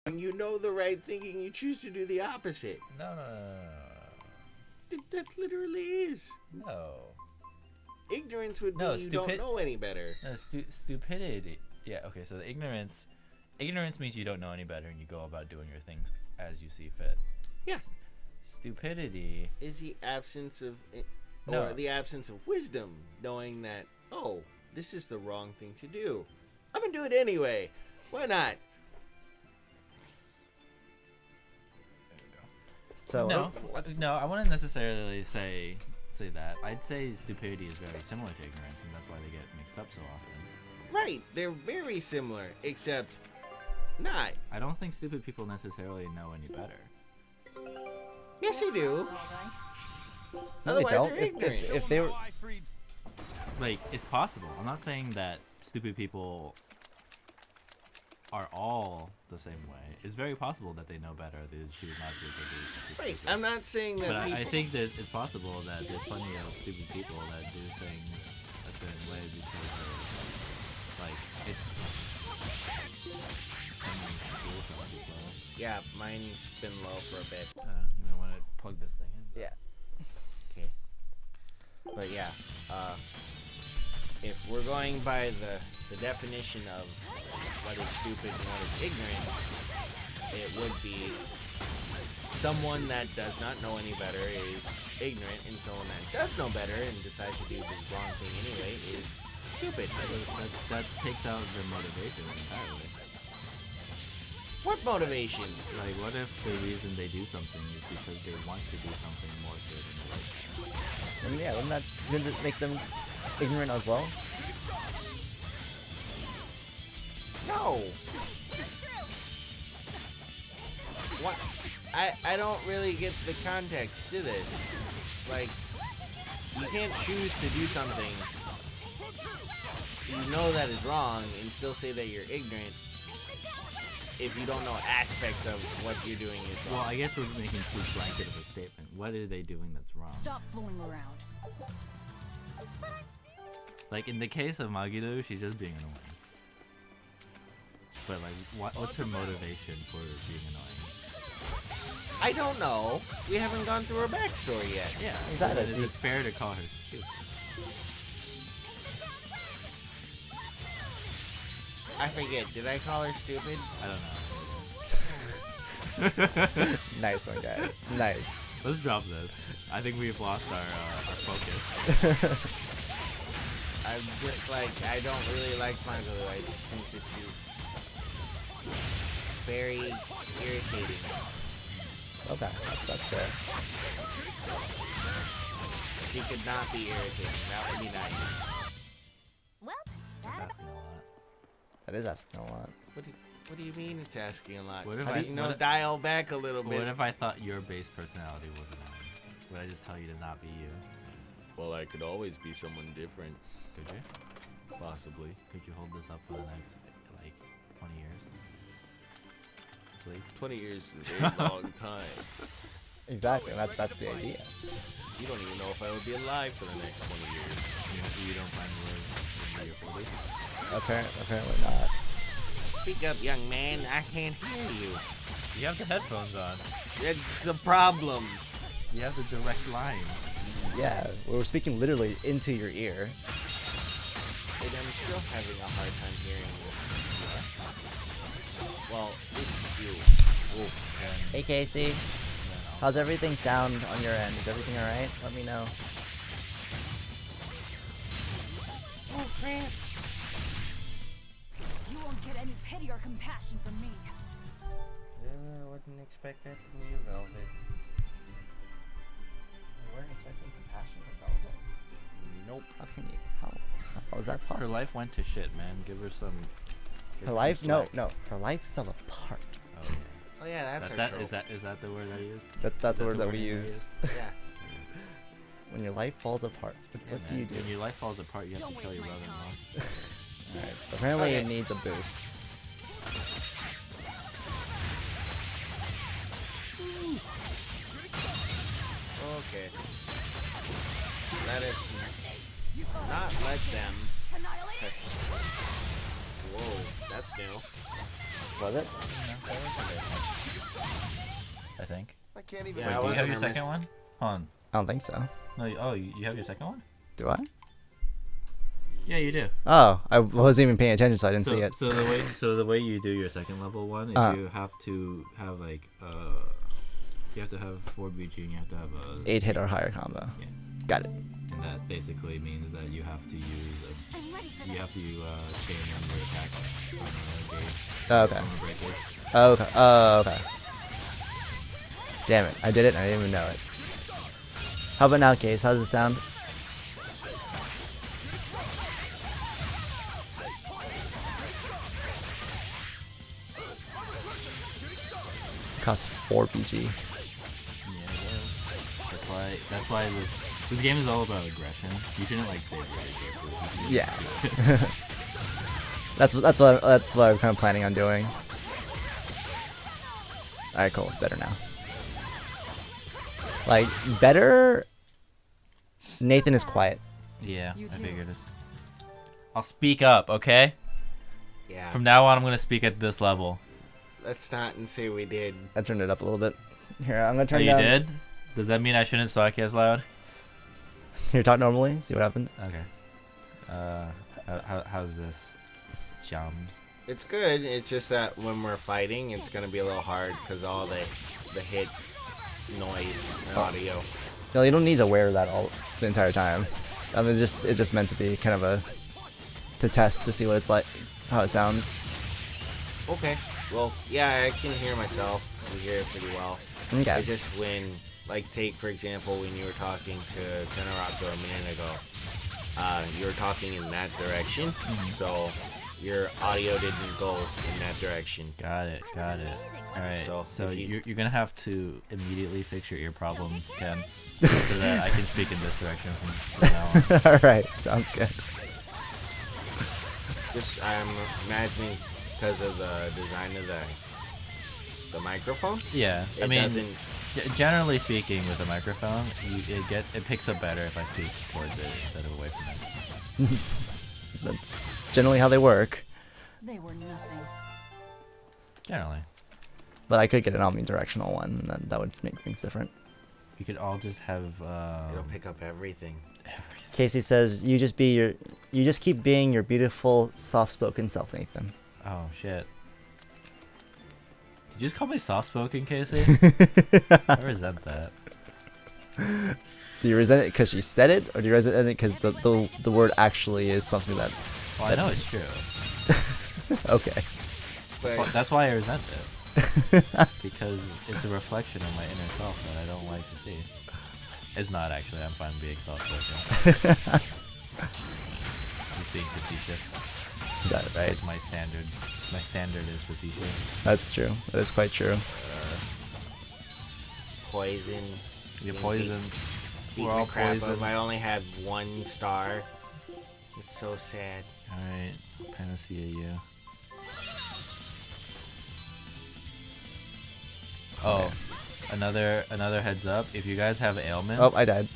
When you know the right thinking, you choose to do the opposite. No. That literally is. No. Ignorance would be you don't know any better. No, stupidity. Yeah, okay, so the ignorance means you don't know any better and you go about doing your things as you see fit. Yeah. Stupidity is the absence of the absence of wisdom, knowing that, oh, this is the wrong thing to do. I'm going to do it anyway. Why not? So no, I wouldn't necessarily say that. I'd say stupidity is very similar to ignorance, and that's why they get mixed up so often. Right, they're very similar, except not. I don't think stupid people necessarily know any better. Yes, they do. No, Otherwise, they don't. they're ignorant. If they were, like, it's possible. I'm not saying that stupid people are all the same way. It's very possible that they know better. They choose not to. Right. I'm not saying that. But I think it's possible that there's plenty of stupid people that do things a certain way because like it's someone's school card as well. Yeah, mine's been low for a bit. You might want to plug this thing in. yeah. Okay. But yeah, if we're going by the definition of what is stupid and what is ignorant, it would be someone that does not know any better is ignorant, and someone that does know better and decides to do the wrong thing anyway is stupid. That takes out the motivation entirely. What motivation? Like, what if the reason they do something is because they want to do something more so than they like? And yeah, wouldn't it make them ignorant as well? No. What? I don't really get the context to this. Like, you can't choose to do something you know that is wrong and still say that you're ignorant if you don't know aspects of what you're doing is wrong. Well, I guess we're making too blanket of a statement. What are they doing that's wrong? Stop fooling around. Like, in the case of Magiru, she's just being annoying. But, like, what's her motivation for being annoying? I don't know. We haven't gone through her backstory yet. Yeah, exactly. Is it fair to call her stupid? I forget. Did I call her stupid? I don't know. Nice one, guys. Nice. Let's drop this. I think we've lost our focus. I'm just like, I don't really like Magiru. I just think that she's very irritating. Okay, that's fair. She could not be irritating. That would be nice. Well, That's asking a lot. That is asking a lot. What do you mean it's asking a lot? What if How do you know, dial back a little bit. What if I thought your base personality was annoying? Would I just tell you to not be you? Well, I could always be someone different. Could you? Possibly. Could you hold this up for the next, like, 20 years? Please? 20 years is a long time. Exactly, that's the idea. You don't even know if I would be alive for the next 20 years. You don't plan to live into your 40s? Apparently not. Speak up, young man. I can't hear you. You have the headphones on. That's the problem. You have the direct line. Yeah, we're speaking literally into your ear. And I'm still having a hard time hearing you. Well, it's you. Oof. Hey Casey, how's everything sound on your end? Is everything alright? Let me know. Oh, crap. you won't get any pity or compassion from me. I wouldn't expect that from you, Velvet. You weren't expecting compassion from Velvet. Nope. How can you? How is that possible? Her life went to shit, man. Give her some. Her life? No. Her life fell apart. Oh, yeah. Oh yeah, that's that, our is that the word I used? That's the word that we you used. Yeah. When your life falls apart, what do you do? When your life falls apart, you have to kill your brother-in-law. Alright, so apparently it needs a boost. Okay. Let us not let them press. Whoa, that's new. Was it? can't even. Yeah, Wait, I do you wasn't have your gonna second one? Hold on. I don't think so. No, you have your second one? Do I? Yeah, you do. Oh, I wasn't even paying attention, so I didn't so, see it. So the way you do your second level one is you have to have like you have to have 4 BG and you have to have a 8 hit or higher combo. Yeah. Got it. And that basically means that you have to use I'm ready for you this. have to chain on your attack gauge. Oh, okay. On the break gauge. Oh, okay. Oh, okay. Damn it. I did it and I didn't even know it. How about now, Case? How does it sound? Costs 4 BG. Yeah, that's why this game is all about aggression. You shouldn't like save your resources. Yeah. that's what I'm kind of planning on doing. Alright, cool. It's better now. Like, better... Nathan is quiet. Yeah, You I too. figured it. I'll speak up, okay? Yeah. From now on, I'm gonna speak at this level. Let's not and say we did. I turned it up a little bit. Here, I'm gonna Oh, turn you down. did? Does that mean I shouldn't talk as loud? Here, talk normally. See what happens. Okay. How's this? Jums. It's good. It's just that when we're fighting, it's gonna be a little hard because all the hit noise and audio. No, you don't need to wear that all the entire time. I mean, it's just meant to be kind of to test to see what it's like, how it sounds. Okay. Well, yeah, I can hear myself. I hear it pretty well. Okay. It's just when, like, take for example when you were talking to Tenouraku a minute ago. You were talking in that direction, so your audio didn't go in that direction. Got it. Alright, so if you- you're gonna have to immediately fix your ear problem, Ken, so that I can speak in this direction from now on. Alright, sounds good. Just I'm imagining because of the design of the microphone. Yeah, I It mean, doesn't. generally speaking, with a microphone, it picks up better if I speak towards it instead of away from it. That's generally how they work. They were nothing. Generally, But I could get an omnidirectional one, and then that would make things different. you could all just have. It'll pick up everything. Casey says, "You just keep being your beautiful, soft-spoken self, Nathan." Oh shit! Did you just call me soft-spoken, Casey? I resent that. Do you resent it because she said it, or do you resent it because the word actually is something that? Well, I know it's true. Okay. But That's why I resent it. Because it's a reflection of my inner self that I don't like to see. It's not actually. I'm fine being soft-spoken. Just being facetious. Is that right? It's my standard is facetious. That's true. That is quite true. poison. You being poison. Beat We're the all crap out of poisoned. him. I only had 1 star. It's so sad. Alright, Panacea you. Oh, another heads up. If you guys have ailments. Oh, I died.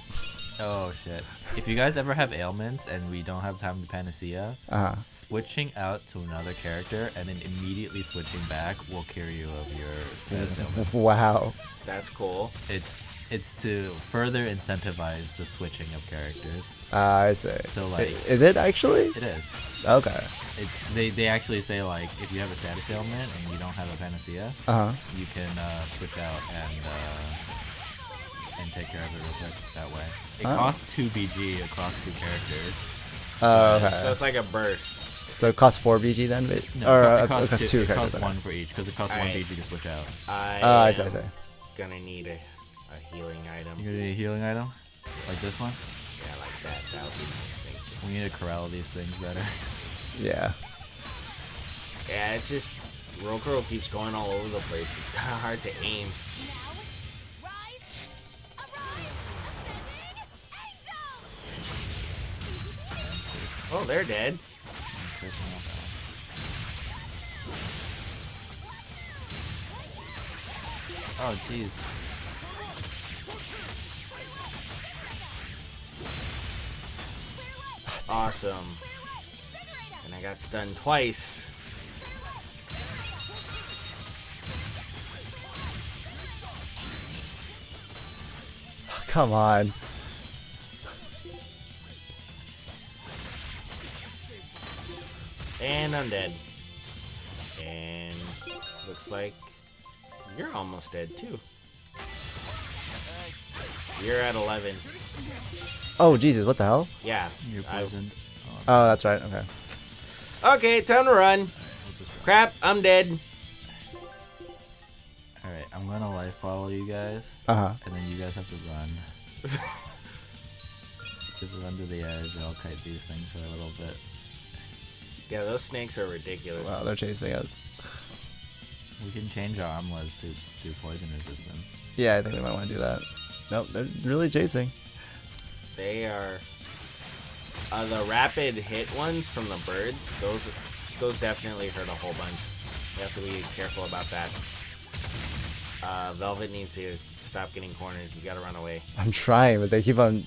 Oh shit. If you guys ever have ailments and we don't have time to Panacea, switching out to another character and then immediately switching back will cure you of your said ailments. Wow. That's cool. It's to further incentivize the switching of characters. I see. So like Is it actually? it is. Okay. It's they actually say like if you have a status ailment and you don't have a Panacea, you can switch out and take care of it real quick that way. It costs 2 BG across 2 characters. Oh, So okay. it's like a burst. So it costs 4 BG then? No, Or it costs, it costs 2 it characters. costs 1 for each because it costs 1 Alright. BG to switch out. I I see, I am see. gonna need a healing item. You need a healing item like this one. Yeah, like that. That would be nice. Thank you. We need to corral these things better. Yeah. Yeah, it's just Rokuro keeps going all over the place. It's kind of hard to aim. Rise, arise, angels! Oh, they're dead. Oh jeez. Awesome. And I got stunned twice. Come on. And I'm dead. And looks like you're almost dead too. You're at 11. Oh, Jesus, what the hell? Yeah. You're poisoned. Oh, that's right. Okay. Okay, time to run. Crap, I'm dead. Alright, I'm gonna life bottle you guys. Uh-huh. And then you guys have to run. Just run to the edge. I'll kite these things for a little bit. Yeah, those snakes are ridiculous. Wow, they're chasing us. We can change our armlets to do poison resistance. Yeah, I think we might want to do that. Nope, they're really chasing. They are the rapid hit ones from the birds. Those definitely hurt a whole bunch. You have to be careful about that. Velvet needs to stop getting cornered. You gotta run away. I'm trying, but they keep on...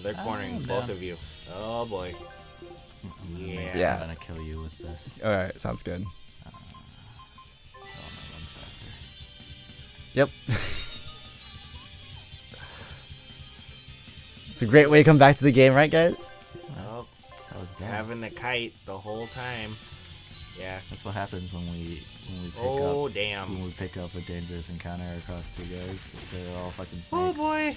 They're cornering both of you. Oh boy. Yeah. I'm gonna kill you with this. Alright, sounds good. Oh, no, runs faster. Yep. It's a great way to come back to the game, right, guys? Oh, That was dead. having a kite the whole time. Yeah. That's what happens when we pick Oh up damn. when we pick up a dangerous encounter across two guys. They're all fucking snakes. Oh boy.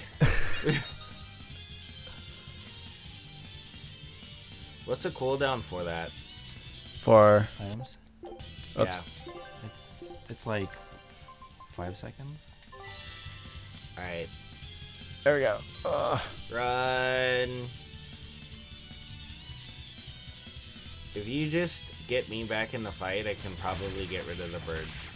What's the cooldown for that? For... Times? Oops. It's like 5 seconds. Alright. There we go. Run. If you just get me back in the fight, I can probably get rid of the birds.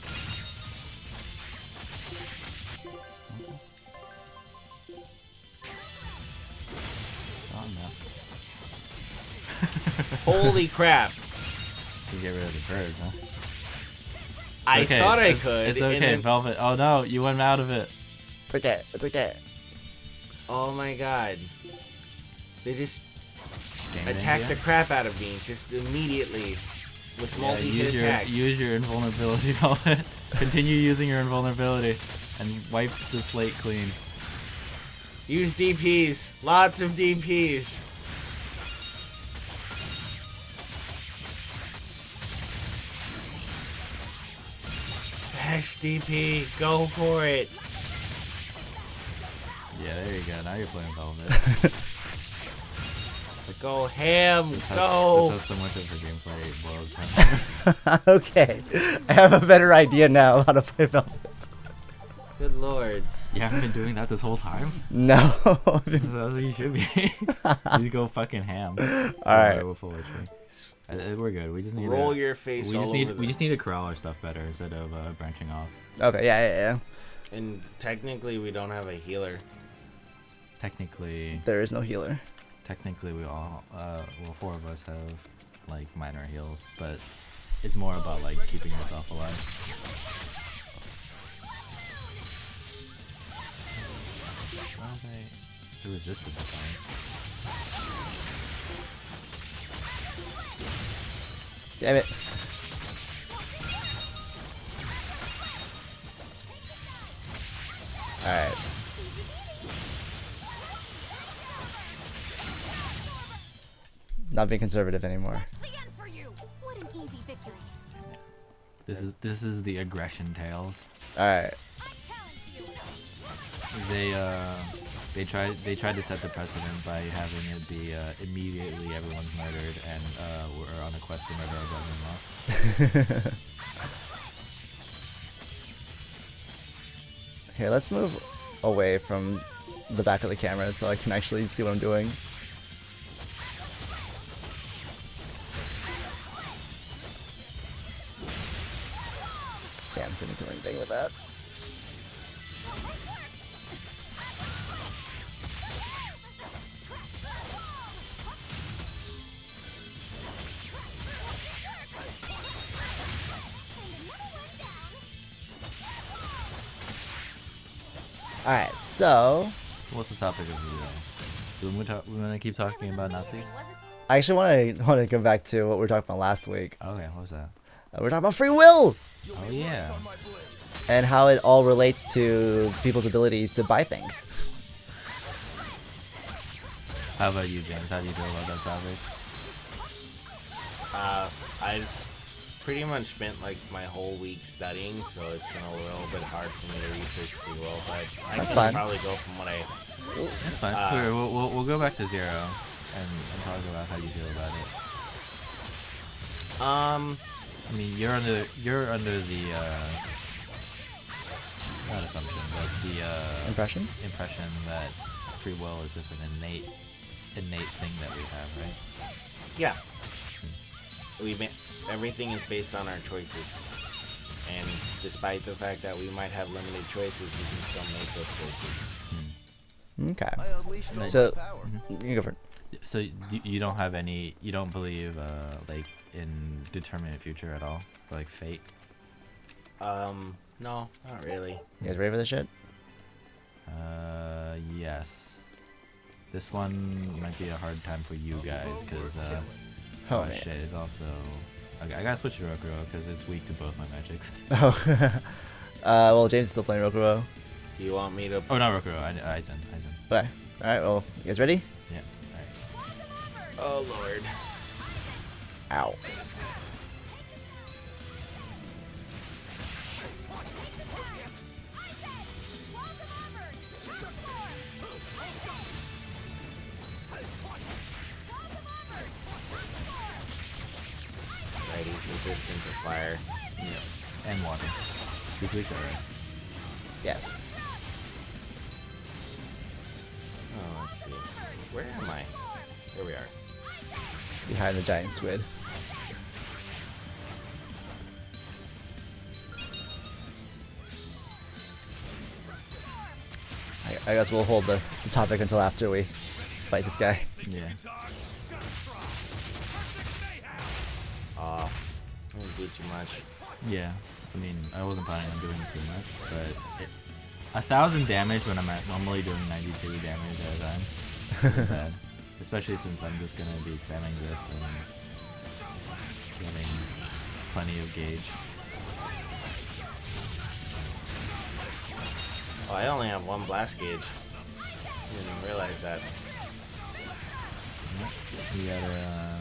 Oh no. Holy crap. To get rid of the birds, huh? I Okay, thought I it's- could. It's and okay, then- Velvet. Oh no, you went out of it. It's okay. It's okay. oh my god. They just Game it attacked the in crap out of me just immediately with here. multi-hit Yeah, attacks. use your invulnerability, Velvet. Continue using your invulnerability and wipe the slate clean. Use DPs. Lots of DPs. Dash DP. Go for it. Yeah, there you go. Now you're playing Velvet. Go ham. This Go. has so much of her gameplay boils down. Okay. I have a better idea now how to play Velvet. Good lord. You haven't been doing that this whole time? No. That's what you should be. You go fucking ham. Alright. We're good. We just need Roll to, your face we all just over need we just need to corral our stuff better instead of branching off. Okay, yeah. And technically, we don't have a healer. Technically, There is no healer. we all well, 4 of us have like minor heals, but it's more about like keeping yourself alive. Why are they resisted the fire? Damn it. Alright. Not being conservative anymore. That's the end for you. What an easy victory. This is the aggression tales. Alright. I challenge you. They tried to set the precedent by having it be immediately everyone's murdered and we're on a quest to murder our brother-in-law. Here, let's move away from the back of the camera so I can actually see what I'm doing. Damn, didn't do anything with that. Alright, so What's the topic of the video? We want to keep talking about Nazis? I actually want to go back to what we were talking about last week. Okay, what was that? We're talking about free will Oh yeah. and how it all relates to people's abilities to buy things. How about you, James? How do you feel about that topic? I've pretty much spent like my whole week studying, so it's been a little bit hard for me to research pretty well. But I That's can fine. probably go from what I. That's fine. Here, we'll go back to 0 and talk about how you feel about it. I mean, you're under the not assumption, but the Impression? impression that free will is just an innate thing that we have, right? Yeah. Everything is based on our choices, and despite the fact that we might have limited choices, we can still make those choices. Okay. I unleashed all So, my power. you can go for it. So you don't have any, you don't believe like in determinate future at all, or like fate? No, not really. You guys ready for this shit? Yes. This one might be a hard time for you guys because Oh, man. shit is also. Okay, I gotta switch to Rokurou because it's weak to both my magics. Oh. Well, James is still playing Rokurou. Do you want me to? Oh, not Rokurou. Aizen. Okay. Alright, well, you guys ready? Yeah. Alright. Oh Lord. Ow. Right, he's resistant to fire. Yeah. And water. He's weak, alright. Yes. Oh, let's see. Where am I? Here we are. Behind the giant squid. I guess we'll hold the topic until after we fight this guy. Yeah. I didn't do too much. Yeah. I mean, I wasn't planning on doing too much, but 1,000 damage when I'm normally doing 92 damage at a time. Isn't bad. Especially since I'm just gonna be spamming this and getting plenty of gauge. Oh, I only have one blast gauge. Didn't realize that. You gotta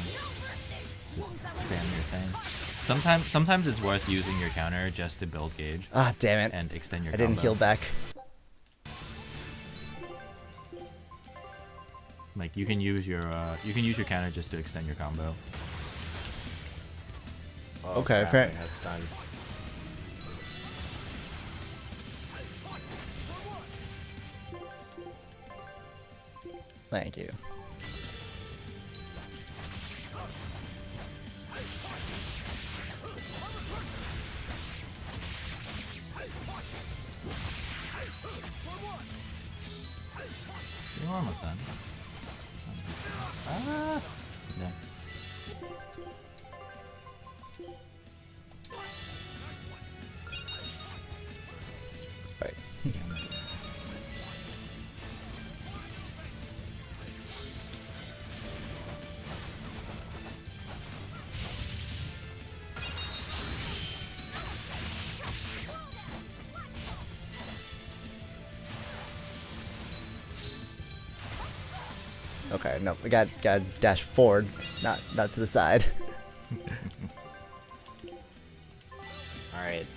just spam your thing. Sometimes it's worth using your counter just to build gauge Ah, damn it. and extend your I didn't combo. heal back. Like you can use your counter just to extend your combo. Oh, Okay, crap, apparent- I got stunned. Thank you. You're almost done. Ah! Yeah. Right. Okay, no, we got dash forward, not to the side. Alright.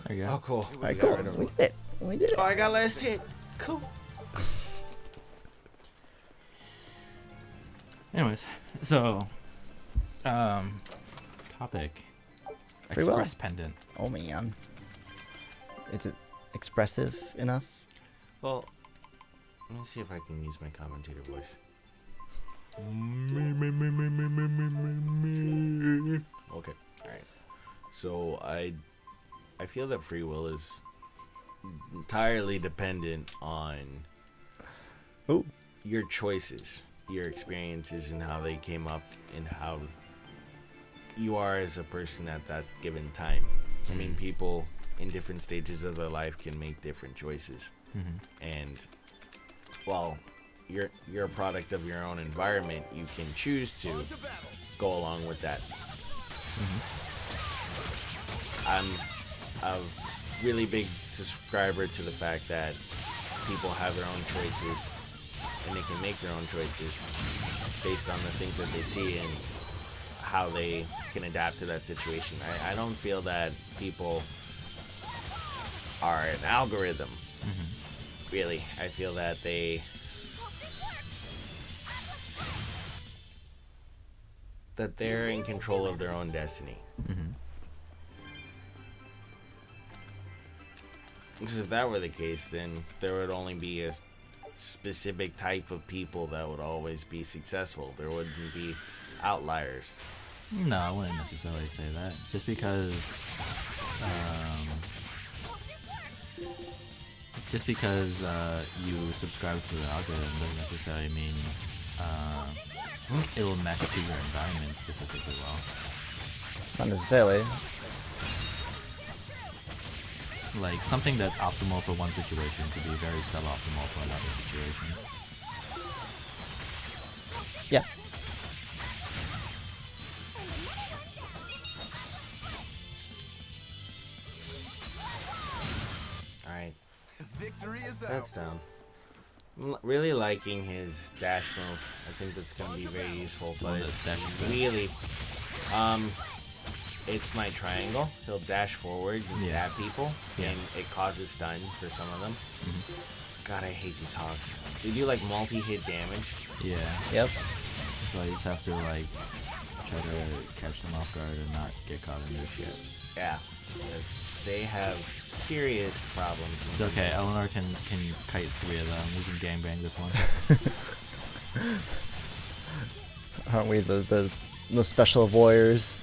There you go. Oh, cool. Alright, cool. We did it. We did it. Oh, I got last hit. Cool. Anyways, so topic. Free will. Express pendant. Oh man. Is it expressive enough? Well, let me see if I can use my commentator voice. Okay. Alright. So I feel that free will is entirely dependent on Ooh. your choices, your experiences, and how they came up, and how you are as a person at that given time. I mean, people in different stages of their life can make different choices, and while you're a product of your own environment, you can choose to go along with that. I'm a really big subscriber to the fact that people have their own choices, and they can make their own choices based on the things that they see and how they can adapt to that situation. I don't feel that people are an algorithm. Really, I feel that they're in control of their own destiny. Because if that were the case, then there would only be a specific type of people that would always be successful. There wouldn't be outliers. No, I wouldn't necessarily say that. Just because you subscribe to the algorithm doesn't necessarily mean it will match to your environment specifically well. Not necessarily. Like, something that's optimal for one situation could be very suboptimal for another situation. Yeah. Alright, Victory is out. that's down. I'm really liking his dash move. I think that's going to be very useful, but it's really, it's my triangle. He'll dash forward and stab people, and it causes stun for some of them. God, I hate these hogs. They do like multi-hit damage. Yeah. Yep. So you just have to, like, try to catch them off guard and not get caught in their shit. Yeah, because they have serious problems. It's okay, Eleanor can kite 3 of them. We can gangbang this one. Aren't we the special warriors?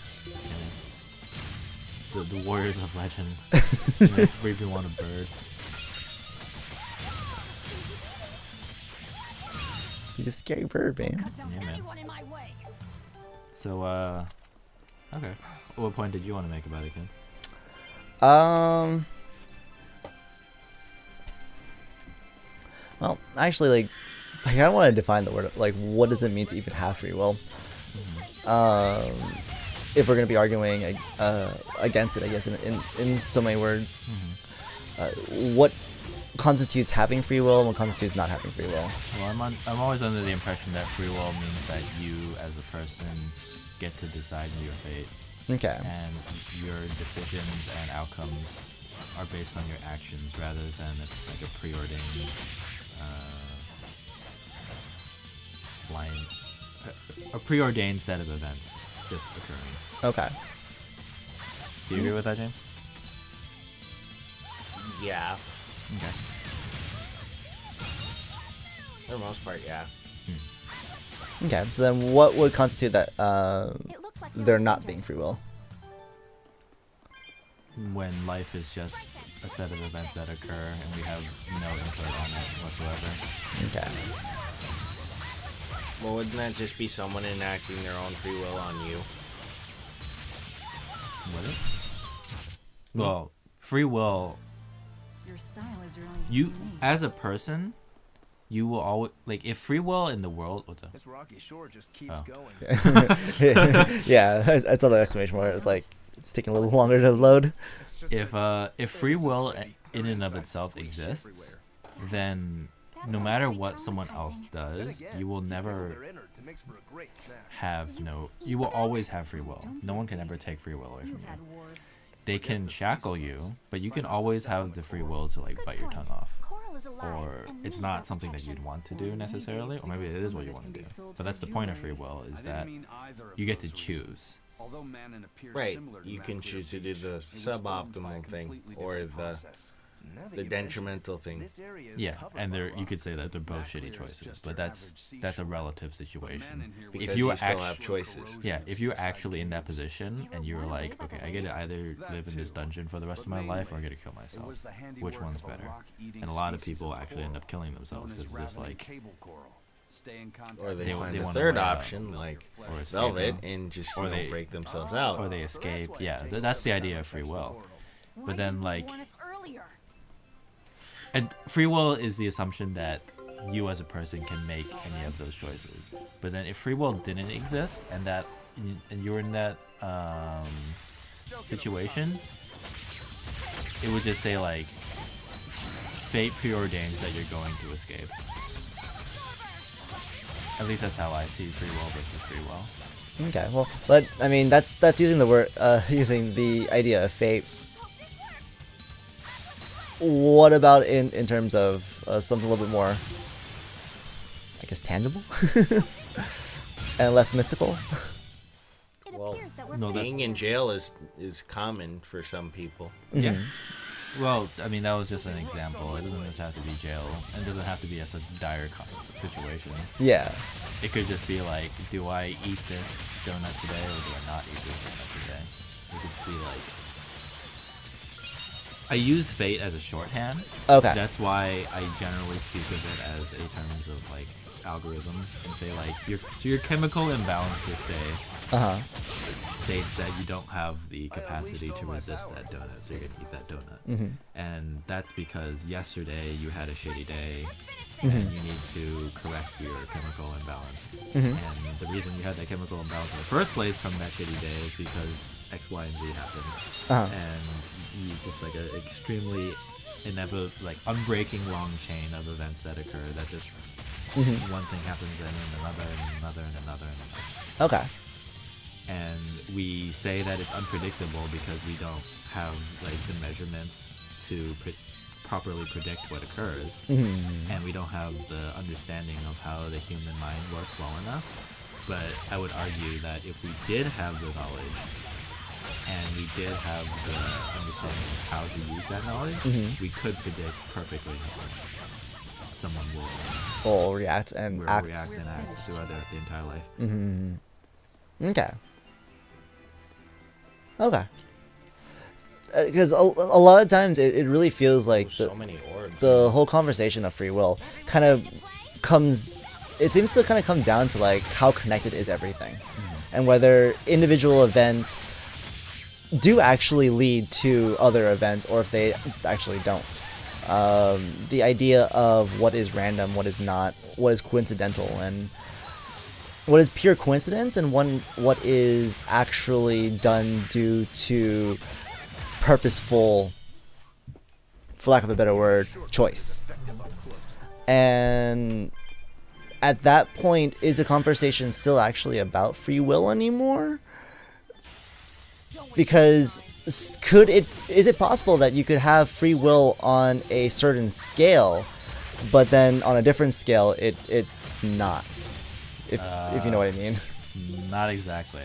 Yeah. The warriors of legend. 3v1 a bird. He's a scary bird, man. Cut down Yeah, man. anyone in my way. So, okay. What point did you want to make about it, Ken? Well, actually, like, I kind of want to define the word. Like, what does it mean to even have free will? If we're gonna be arguing against it, I guess in so many words, what constitutes having free will and what constitutes not having free will? Well, I'm always under the impression that free will means that you, as a person, get to decide your fate. Okay. And your decisions and outcomes are based on your actions rather than like a preordained a preordained set of events just occurring. Okay. Do you agree with that, James? Yeah, Okay. for the most part, yeah. Okay. So then, what would constitute that It looks like there not being free will? When life is just a set of events that occur and we have no input on it whatsoever. Okay. Well, wouldn't that just be someone enacting their own free will on you? Would it? Well, free will, Your style is really you, unique. as a person, you will always, like, if free will in the world, what the? This rocky shore just keeps Oh. going. Yeah, I saw the exclamation mark. It's like taking a little longer to load. It's just If like free will pretty in and of inside itself swish exists, everywhere. then no matter what someone else does, you will never have you will always have free will. No one can ever take free will away from You've had you. wars. They can shackle you, but you can always have the free will to, like, Good bite your point. tongue off. Coral is alive Or and it's needs not our something that you'd protection. want to do necessarily, or maybe it is what you want to do. But that's the point of free will, is that you get to choose. Right, you can choose to do the suboptimal thing or the detrimental thing. Yeah, and you could say that they're both shitty choices, but that's a relative situation. Because If you you still have choices. Yeah, if you're actually in that position and you're like, okay, I get to either live in this dungeon for the rest of my life or I get to kill myself. Which one's better? And a lot of people actually end up killing themselves because it's just like, Or they They find a wanna third wear out. option, like or escape Velvet, them, and just Or you know, they- break themselves out. or they escape. Yeah, that's the idea of free will. Why But then, didn't you like, warn us earlier? and free will is the assumption that you as a person can make any of those choices. But then if free will didn't exist and you're in that situation, it would just say, like, fate preordains that you're going to escape. At least that's how I see free will versus free will. Okay, well, but I mean that's using the word using the idea of fate. What about in terms of something a little bit more, I guess, tangible and less mystical? It Well, appears that we're no, that's- Being in jail is common for some people. Yeah. Well, I mean, that was just an example. It doesn't just have to be jail. It doesn't have to be a such dire situation. Yeah. It could just be like, do I eat this donut today or do I not eat this donut today? It could be like... I use fate as a shorthand. Okay. That's why I generally speak of it as in terms of like algorithm and say like your chemical imbalance this day states that you don't have the capacity to resist that donut, so you're gonna eat that donut. And that's because yesterday you had a shitty day and you need to correct your chemical imbalance. And the reason you had that chemical imbalance in the first place from that shitty day is because X, Y, and Z happened. And you just like an extremely inevitable, like unbreaking long chain of events that occur that just one thing happens and then another and another and another and another. Okay. And we say that it's unpredictable because we don't have like the measurements to properly predict what occurs, and we don't have the understanding of how the human mind works well enough. But I would argue that if we did have the knowledge and we did have the understanding of how to use that knowledge, we could predict perfectly how someone will React and react act. and act throughout their entire life. Okay. Okay. Because a lot of times it really feels like So many orbs. the whole conversation of free will kind of comes, it seems to kind of come down to like how connected is everything, and whether individual events do actually lead to other events or if they actually don't. The idea of what is random, what is not, what is coincidental, and what is pure coincidence, and what is actually done due to purposeful, for lack of a better word, choice. And at that point, is the conversation still actually about free will anymore? Because is it possible that you could have free will on a certain scale, but then on a different scale it's not? If you know what I mean. Not exactly.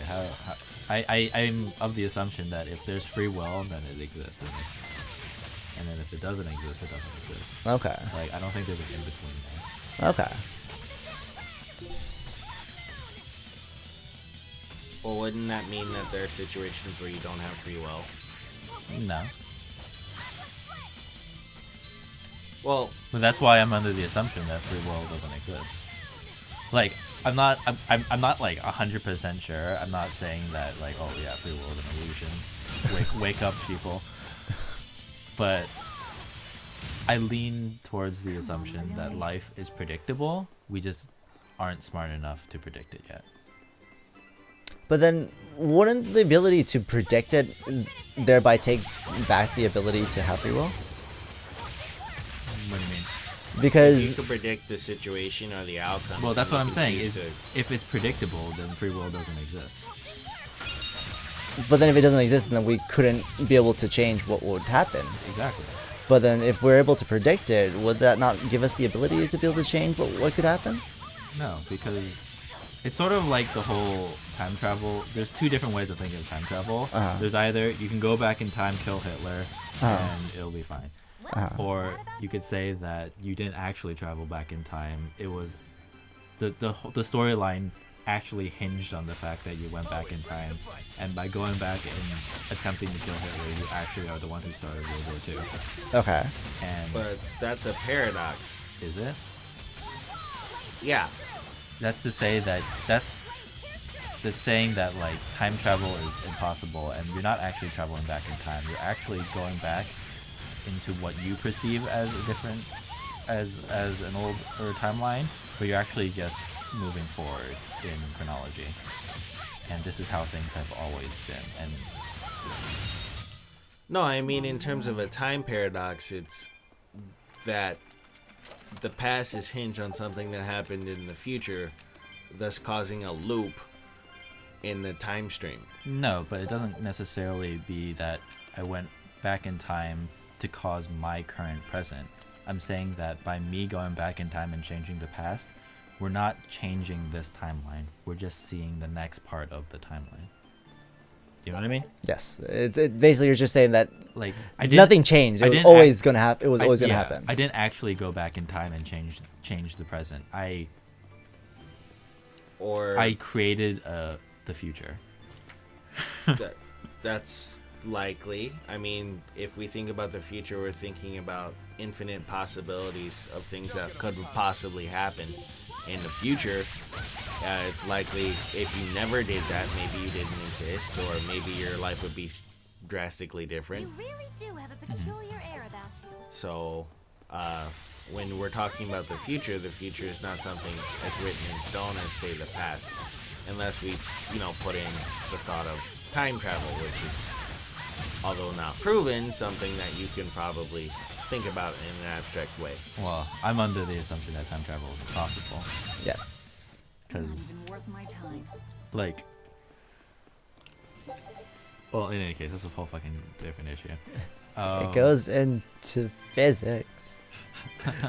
I'm of the assumption that if there's free will, then it exists, and then if it doesn't exist, it doesn't exist. Okay. Like, I don't think there's an in between there. Okay. Well, wouldn't that mean that there are situations where you don't have free will? No. Well, But that's why I'm under the assumption that free will doesn't exist. Like, I'm not like 100% sure. I'm not saying that like, oh yeah, free will is an illusion. Wake up, sheeple. But I lean towards the assumption that life is predictable. We just aren't smart enough to predict it yet. But then, wouldn't the ability to predict it thereby take back the ability to have free will? What do you mean? you Because can predict the situation or the outcome. Well, so that's you what I'm can saying. choose Is to- if it's predictable, then free will doesn't exist. but then if it doesn't exist, then we couldn't be able to change what would happen. Exactly. But then if we're able to predict it, would that not give us the ability to be able to change what could happen? No, because it's sort of like the whole time travel. There's two different ways of thinking of time travel. There's either you can go back in time, kill Hitler, and it'll be fine. Or you could say that you didn't actually travel back in time. It was the storyline actually hinged on the fact that you went back in time, and by going back and attempting to kill Hitler, you actually are the one who started World War II. Okay. And But that's a paradox. is it? Yeah. That's to say that that's saying that like time travel is impossible, and you're not actually traveling back in time. You're actually going back into what you perceive as a different, as an older timeline, but you're actually just moving forward in chronology. And this is how things have always been. And No, I mean in terms of a time paradox, it's that the past is hinged on something that happened in the future, thus causing a loop in the time stream. No, but it doesn't necessarily be that I went back in time to cause my current present. I'm saying that by me going back in time and changing the past, we're not changing this timeline. We're just seeing the next part of the timeline. Do you know what I mean? Yes, basically you're just saying that Like nothing changed. It was always gonna happen. It was always gonna happen. I didn't actually go back in time and change the present. I created the future. That's likely. I mean, if we think about the future, we're thinking about infinite possibilities of things that could possibly happen in the future. It's likely if you never did that, maybe you didn't exist, or maybe your life would be drastically different. You really do have a peculiar air about you. So, when we're talking about the future is not something that's written in stone as, say, the past. Unless we, put in the thought of time travel, which is, although not proven, something that you can probably think about in an abstract way. Well, I'm under the assumption that time travel is possible. Yes. Not Because, even worth my time. like... Well, in any case, that's a whole fucking different issue. It goes into physics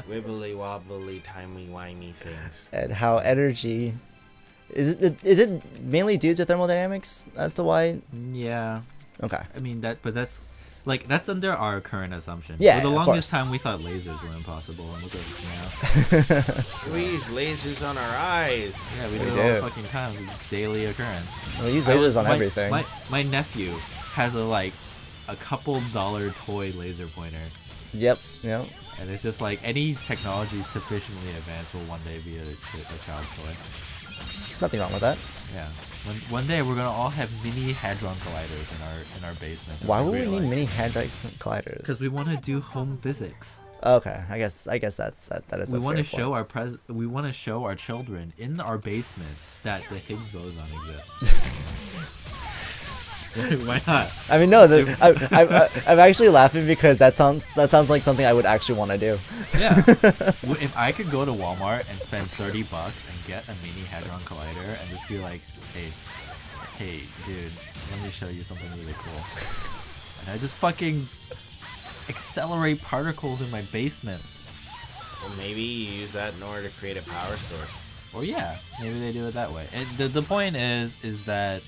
Wibbly wobbly, timey-wimey things. and how energy is it mainly due to thermodynamics as to why? Yeah. Okay. I mean, that's under our current assumption. Yeah, For the of longest course. time, we thought lasers were impossible, and look at us now. We use lasers on our eyes. Yeah, we We do it all do. the fucking time. It's a daily occurrence. We use I lasers was- on my- everything. My nephew has a couple dollar toy laser pointer, Yep. and it's just like any technology sufficiently advanced will one day be a child's toy. Nothing wrong with that. Yeah. One day we're gonna all have mini hadron colliders in our basements. Why would we need mini hadron colliders? Because we want to do home physics. Okay, I guess that is. We want to we want to show our children in our basement that the Higgs boson exists. Why not? I mean, no, I'm actually laughing because that sounds like something I would actually want to do. Yeah. If I could go to Walmart and spend $30 and get a mini hadron collider and just be like, hey, dude, let me show you something really cool. And I just fucking accelerate particles in my basement. Well, maybe you use that in order to create a power source. Or yeah, maybe they do it that way. And the point is that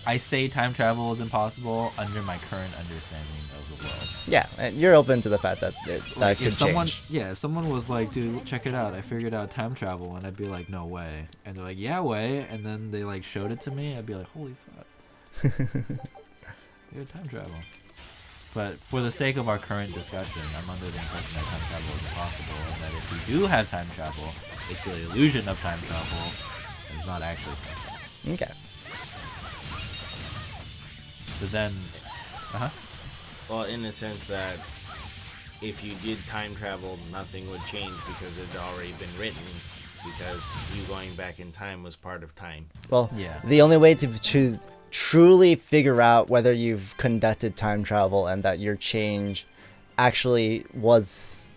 I say time travel is impossible under my current understanding of the world. Yeah, and you're open to the fact that that could if someone, change. yeah, if someone was like, dude, check it out, I figured out time travel, and I'd be like, no way. And they're like, yeah, way. And then they showed it to me, I'd be like, holy fuck. You're time travel. But for the sake of our current discussion, I'm under the impression that time travel is impossible, and that if we do have time travel, it's the illusion of time travel, and it's not actually time travel. Okay. But then, Well, in the sense that if you did time travel, nothing would change because it had already been written, because you going back in time was part of time. Well, Yeah. the only way to truly figure out whether you've conducted time travel and that your change actually was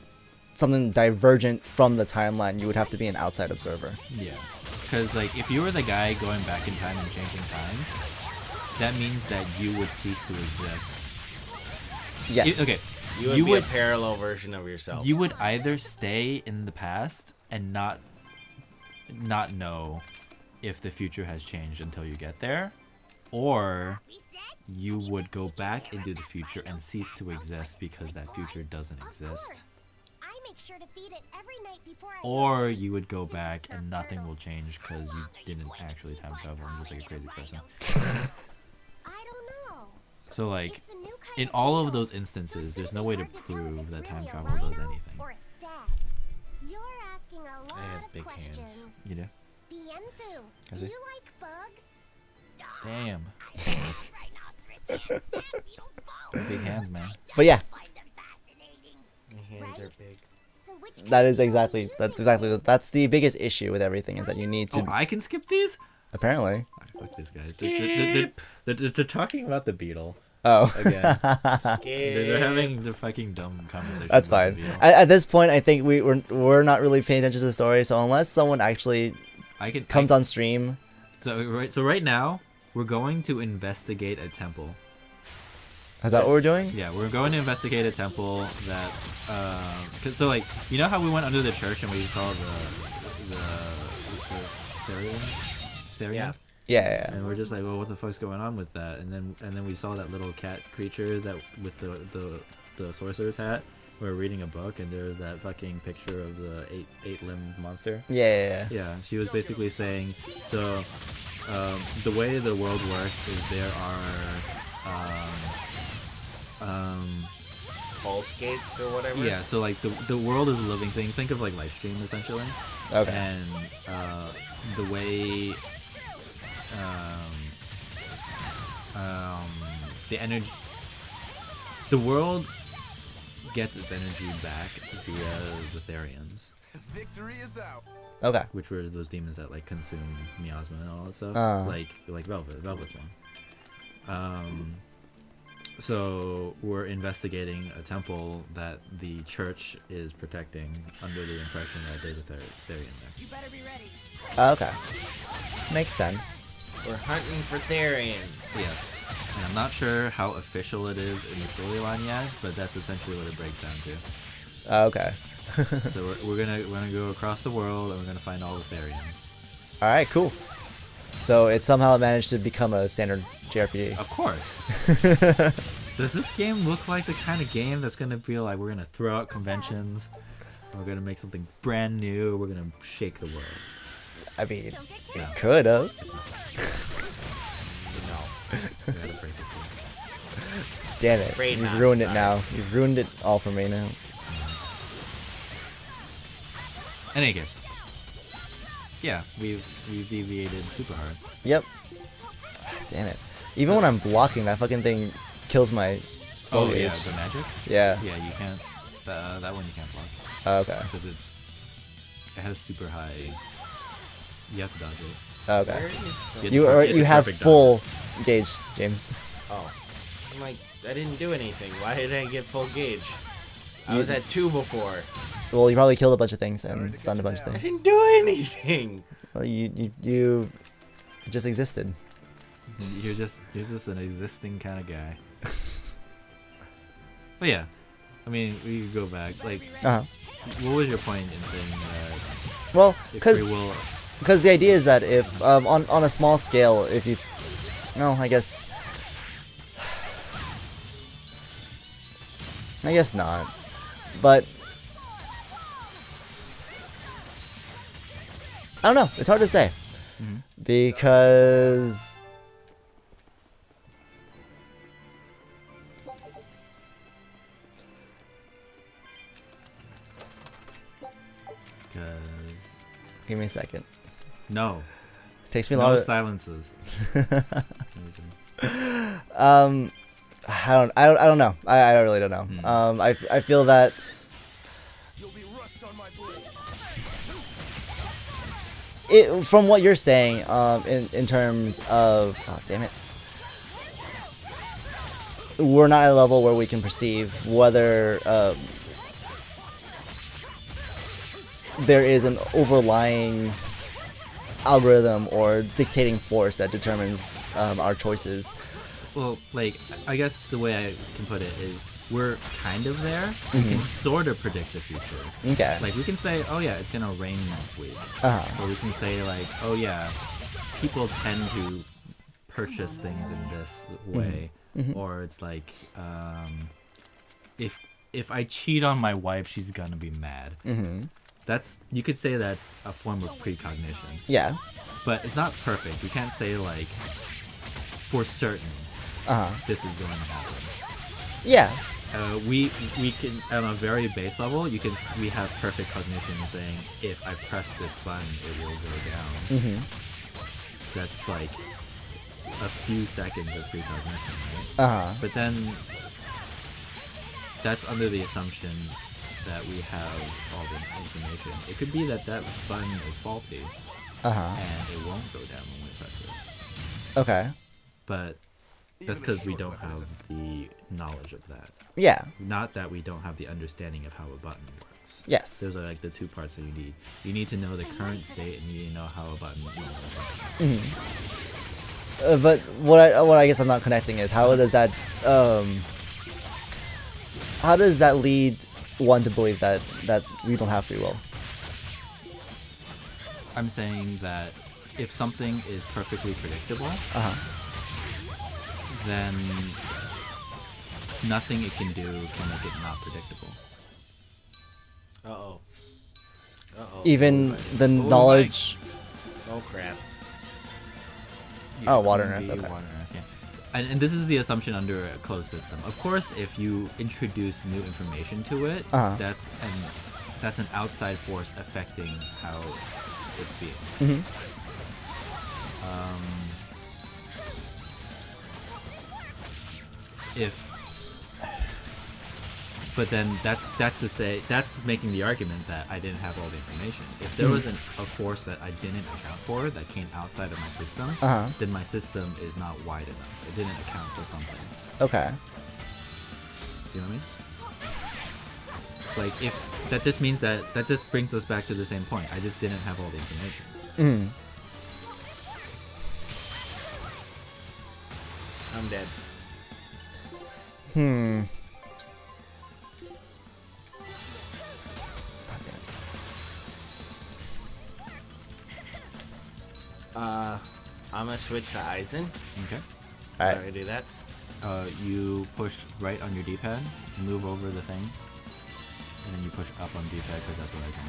something divergent from the timeline, you would have to be an outside observer. yeah. Because, if you were the guy going back in time and changing time, that means that you would cease to exist. Yes. Okay. You would You be would- a parallel version of yourself. You would either stay in the past and not know if the future has changed until you get there, or you would go back into the future and cease to exist because that future doesn't exist. I make sure to feed it every night before I Or you would go back and nothing will change because you didn't actually time travel and just like a crazy person. I don't know. So It's a new kind in of all of beetle, those so instances, it's there's gonna no be way to hard tell if prove it's that time really a travel does rhino anything. or a stag. You're asking a lot have of big hands. questions. You do? Bienfu, I do see. you like bugs? Damn. Rhinoceros and beetles go. Big hands, man. But yeah, Find them fascinating. My hands are big. So which that's kind do you that's the biggest issue with everything is that you need to Oh, I can skip these? apparently. Fuck these guys. Skip. They're talking about the beetle Oh. again. Skip. They're having the fucking dumb conversation. That's about fine. the beetle. At this point, I think we're not really paying attention to the story. So unless someone actually comes on stream. So right now we're going to investigate a temple. Is that what we're doing? Yeah, we're going to investigate a temple that so like you know how we went under the church and we saw the Therian? Yeah. Yeah. And we're just like, well, what the fuck's going on with that? And then we saw that little cat creature that with the sorcerer's hat. We were reading a book and there's that fucking picture of the eight-limbed monster. Yeah. Yeah, she was basically saying, so the way the world works is there are Pulse gates or whatever. yeah, so like the world is a living thing. Think of like live stream essentially. Okay. And the way the world gets its energy back via the Therians, Victory is out. Okay. which were those demons that like consume miasma and all that stuff, like Velvet's one. So we're investigating a temple that the church is protecting under the impression that there's a Therian there. You better be ready. Okay. Makes sense. We're hunting for Therians. Yes. And I'm not sure how official it is in the storyline yet, but that's essentially what it breaks down to. Okay. So we're gonna go across the world and we're gonna find all the Therians. All right. Cool. So it somehow managed to become a standard JRPG. Of course. Does this game look like the kind of game that's gonna be like we're gonna throw out conventions, we're gonna make something brand new, we're gonna shake the world? I mean, No. it could have. We gotta break it to you. Damn it. Afraid You've not, ruined it sorry. now. You've ruined it all for me now. In any case, yeah, we've deviated super hard. Yep. Damn it. Even when I'm blocking, that fucking thing kills my soul Oh gauge. yeah, the magic. Yeah. Yeah, you can't. That one you can't block Okay. because it has super high. You have to dodge it. Okay. Where is the... You have to You have perfect full gauge, James. Oh. I'm like, I didn't do anything. Why did I get full gauge? I You- was at 2 before. Well, you probably killed a bunch of things and stunned a bunch of I things. didn't do anything. Well, you just existed. You're just an existing kind of guy. But yeah, I mean, we could go back. Like, Uh huh. what was your point in saying that Well, if free because will? the idea is that if on a small scale, if you, no, I guess not, but I don't know. It's hard to say Mhm. because Because give me a second. no, Takes me a no lot of silences. I don't know. I really don't know. Hmm. I feel that You'll be rust on my blade. from what you're saying, in terms of, oh, damn it, we're not at a level where we can perceive whether there is an overlying algorithm or dictating force that determines our choices. Well, like, I guess the way I can put it is we're kind of there. We can sort of predict the future. Okay. Like, we can say, oh yeah, it's gonna rain next week. Uh-huh. Or we can say, like, oh yeah, people tend to purchase things in this way. Or it's like, if I cheat on my wife, she's gonna be mad. You could say that's a form of precognition. Yeah. But it's not perfect. We can't say, like, for certain this is going to happen. Yeah. We can, on a very base level, we have perfect cognition saying if I press this button, it will go down. That's like a few seconds of precognition, right? But then that's under the assumption that we have all the information. It could be that button is faulty and it won't go down when we press it. Okay. But that's because we don't have the knowledge of that. Yeah. Not that we don't have the understanding of how a button works. effects. Yes. Those are like the two parts that you need. You need to know the current state, and you need to know how a button will affect. But what I guess I'm not connecting is how does that lead one to believe that we don't have free will? I'm saying that if something is perfectly predictable, then nothing it can do can make it not predictable. Uh-oh. Uh-oh. Even the knowledge. Oh, crap. Oh, water It and can earth, be okay. water and earth, yeah. And this is the assumption under a closed system. Of course, if you introduce new information to it, that's an outside force affecting how it's being. But then that's to say that's making the argument that I didn't have all the information. If there wasn't a force that I didn't account for that came outside of my system, then my system is not wide enough. It didn't account for something. Okay. You know what I mean? Like if that just means that just brings us back to the same point. I just didn't have all the information. I'm dead. I'm gonna switch to Aizen. Okay. How Alright. do I do that? You push right on your D-pad, move over the thing, and then you push up on D-pad because that's what I do.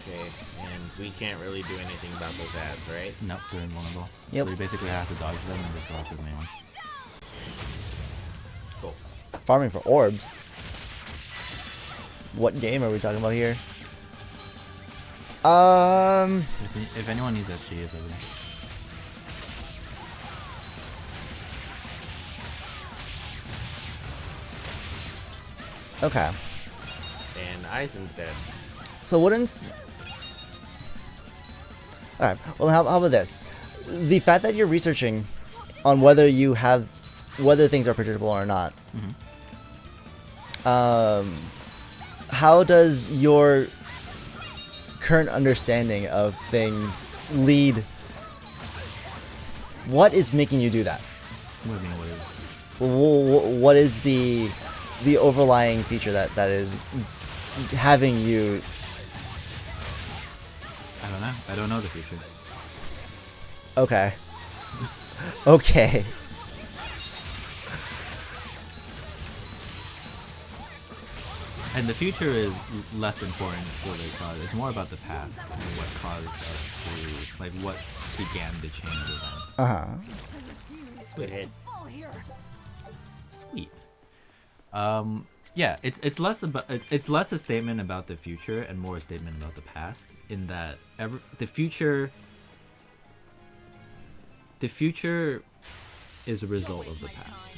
Okay, and we can't really do anything about those ads, right? Nope, they're invulnerable. Yep. So you basically have to dodge them and just go after the main one. Cool. Farming for orbs. What game are we talking about here? If anyone needs SG, it's over there. Okay. And Aizen's dead. So wouldn't... Alright, well how about this? The fact that you're researching on whether things are predictable or not, how does your current understanding of things lead... What is making you do that? What do you mean, what is? What is the overlying feature that is having you... I don't know. I don't know the future. Okay. Okay. And the future is less important for the cause. It's more about the past and what caused us to, like, what began the chain of events. Good hit. Fall here. Sweet. Yeah, it's less about it's less a statement about the future and more a statement about the past. In that the future is a result of the past.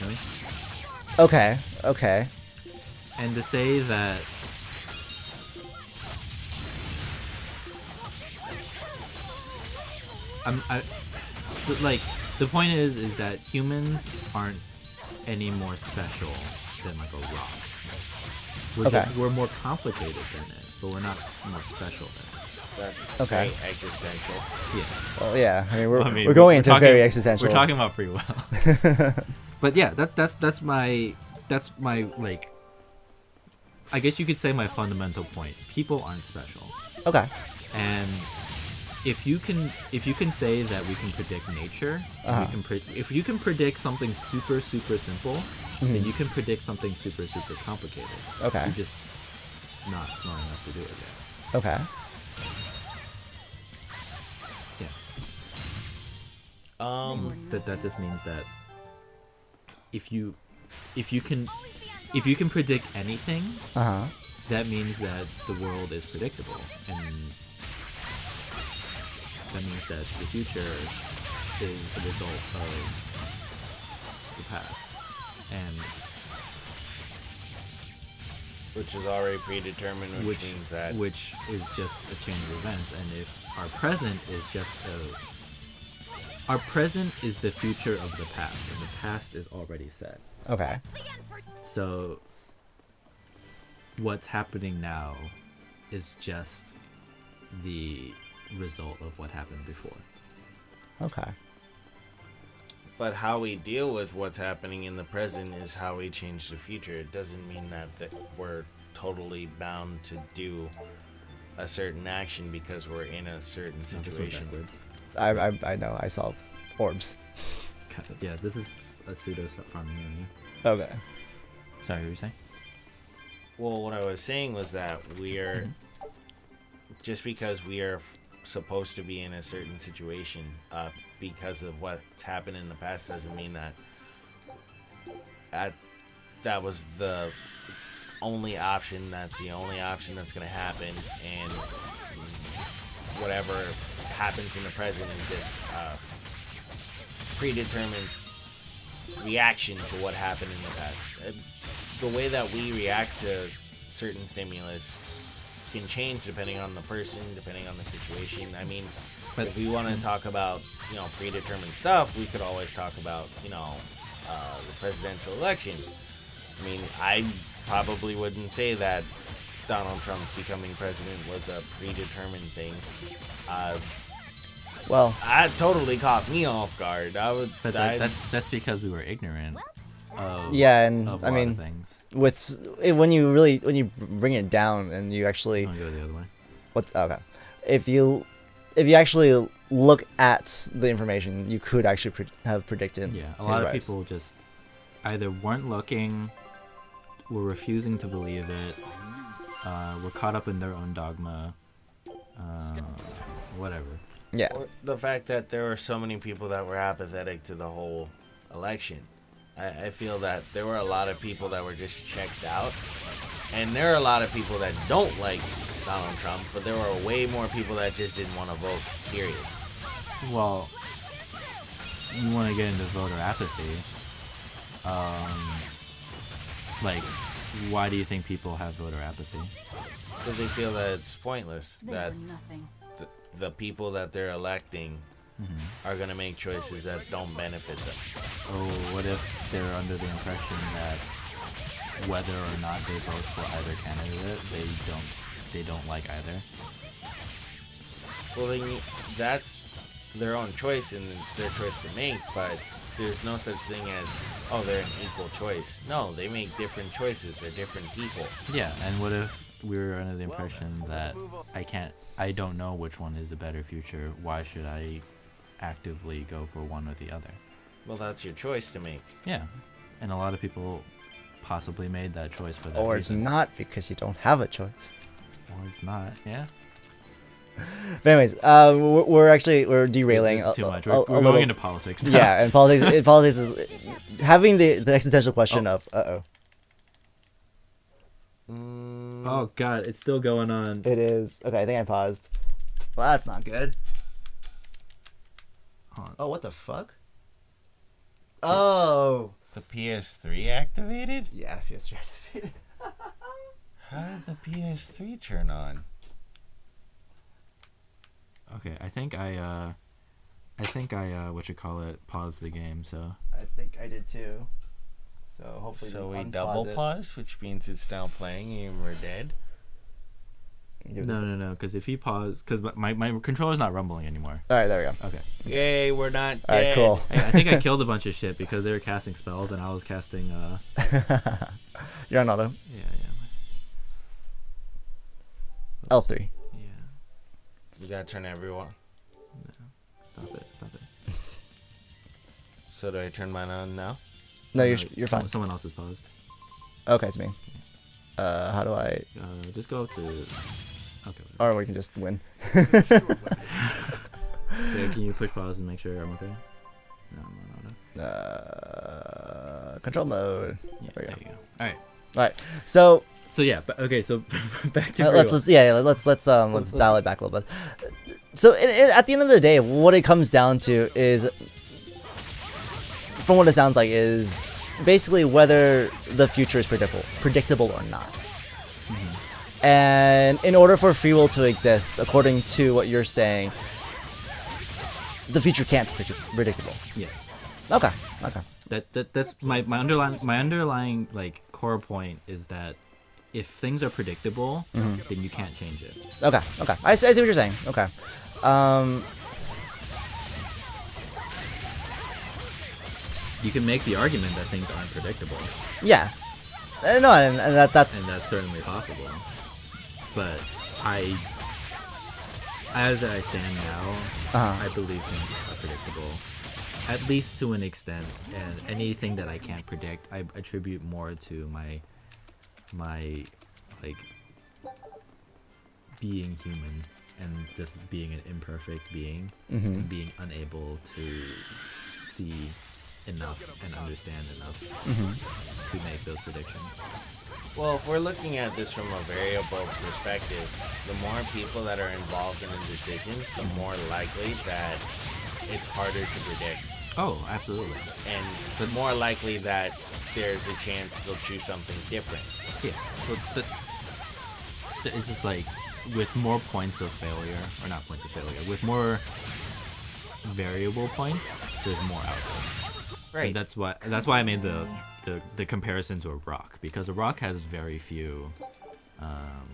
Really? Okay. Okay. And to say that so like the point is that humans aren't any more special than like a rock. We're more complicated than it, but we're not more special than it. That's Okay. very existential. Yeah. Well, yeah. I mean, Well, I mean, we're going into talking- very existential. We're talking about free will. But yeah, that's my like. I guess you could say my fundamental point. People aren't special, Okay. and if you can say that we can predict nature, if you can predict something super simple, then you can predict something super complicated. Okay. You're just not smart enough to do it yet. Okay. Yeah. That just means that if you can predict anything, that means that the world is predictable, and that means that the future is the result of the past. And Which is already predetermined, which means that which is just a chain of events, and if our present is just our present is the future of the past, and the past is already set. Okay. So what's happening now is just the result of what happened before. Okay. But how we deal with what's happening in the present is how we change the future. It doesn't mean that we're totally bound to do a certain action because we're in a certain situation. I know. I saw orbs. Yeah, this is a pseudo farming area. Okay. Sorry, what were you saying? Well, what I was saying was that we're just because we are supposed to be in a certain situation because of what's happened in the past doesn't mean that that was the only option. That's the only option that's going to happen, and whatever happens in the present is just predetermined reaction to what happened in the past. The way that we react to certain stimulus can change depending on the person, depending on the situation. I mean, if we want to talk about, predetermined stuff, we could always talk about, the presidential election. I mean, I probably wouldn't say that Donald Trump becoming president was a predetermined thing. Well, that totally caught me off guard. That's because we were ignorant. yeah, and of I mean, of things. when you bring it down and you actually I'm gonna go the other way. okay, if you actually look at the information, you could actually have predicted. Yeah, a lot of rise. people just either weren't looking, were refusing to believe it, were caught up in their own dogma, whatever. Yeah. Or the fact that there were so many people that were apathetic to the whole election. I feel that there were a lot of people that were just checked out. And there are a lot of people that don't like Donald Trump, but there were way more people that just didn't want to vote, period. Well, you want to get into voter apathy. Why do you think people have voter apathy? Because they feel that it's pointless. They That were nothing. the people that they're electing are going to make choices that don't benefit them. Oh, what if they're under the impression that whether or not they vote for either candidate, they don't like either? Well, then that's their own choice, and it's their choice to make, but there's no such thing as, oh, they're an equal choice. No, they make different choices. They're different people. Yeah, and what if we were under the impression that I don't know which one is a better future, why should I actively go for one or the other? Well, that's your choice to make. Yeah, and a lot of people possibly made that choice for that Or reason. it's not because you don't have a choice. Or it's not, yeah. But anyways, we're derailing. This is too much. a We're little, going into politics now. Yeah, and politics is having the existential question of Oh god, it's still going on. It is. Okay, I think I paused. Well, that's not good. Hold on. Oh, what the fuck? Oh. The PS3 activated? Yeah, PS3 activated. How did the PS3 turn on? Okay, I think I paused the game, so I think I did too. So hopefully So you we unpause double it. pause, which means it's now playing and we're dead. Give this no, because if you pause, because my controller's not rumbling anymore. All right, there we go. Okay. Yay, we're not dead. All right, cool. I think I killed a bunch of shit because they were casting spells and I was casting. You're on auto. Yeah. L3. Yeah. You gotta turn everyone. Stop it. So do I turn mine on now? No, you're fine. Someone else is paused. Okay, it's me. How do I? Just go to. Okay. Or we can just win. Yeah, can you push pause and make sure I'm okay? No. Control mode. Yeah, There we there go. you go. All right. All right. So So yeah, but okay. So back to let's dial it back a little bit. So at the end of the day, what it comes down to is, from what it sounds like, is basically whether the future is predictable or not. And in order for free will to exist, according to what you're saying, the future can't be predictable. Yes. Okay. That's my underlying like core point is that if things are predictable, then you can't change it. Okay. I see what you're saying. Okay. You can make the argument that things aren't predictable, Yeah. No, and that's and that's certainly possible. But as I stand now, I believe things are predictable, at least to an extent. And anything that I can't predict, I attribute more to my like being human and just being an imperfect being, and being unable to see enough and understand enough to make those predictions. Well, if we're looking at this from a variable perspective, the more people that are involved in a decision, the more likely that it's harder to predict. Oh, absolutely. And the more likely that there's a chance they'll choose something different. Yeah, but it's just like with more points of failure, or not points of failure, with more variable points, there's more outcomes. Right. And that's why I made the comparison to a rock, because a rock has very few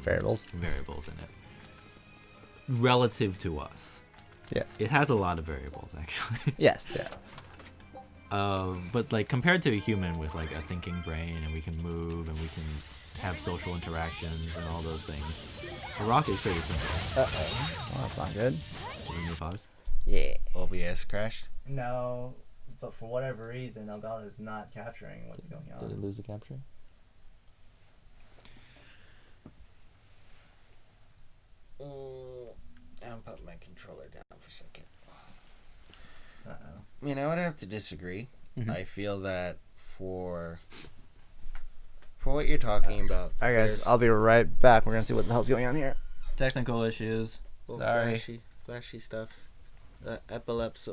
variables in it relative to us. Yes. It has a lot of variables actually. Yes. Yeah. But like compared to a human with like a thinking brain, and we can move and we can have social interactions and all those things, a rock is pretty simple. Well, that's not good. Did you need to pause? Yeah. OBS crashed. No, but for whatever reason, Elgato is not capturing what's going on. Did it lose the capture? I'll put my controller down for a second. Uh-oh. I mean, I would have to disagree. I feel that for what you're talking about. Alright, guys, I'll be right back. We're gonna see what the hell's going on here. Technical issues. Little Sorry. flashy stuff. Epilepsy.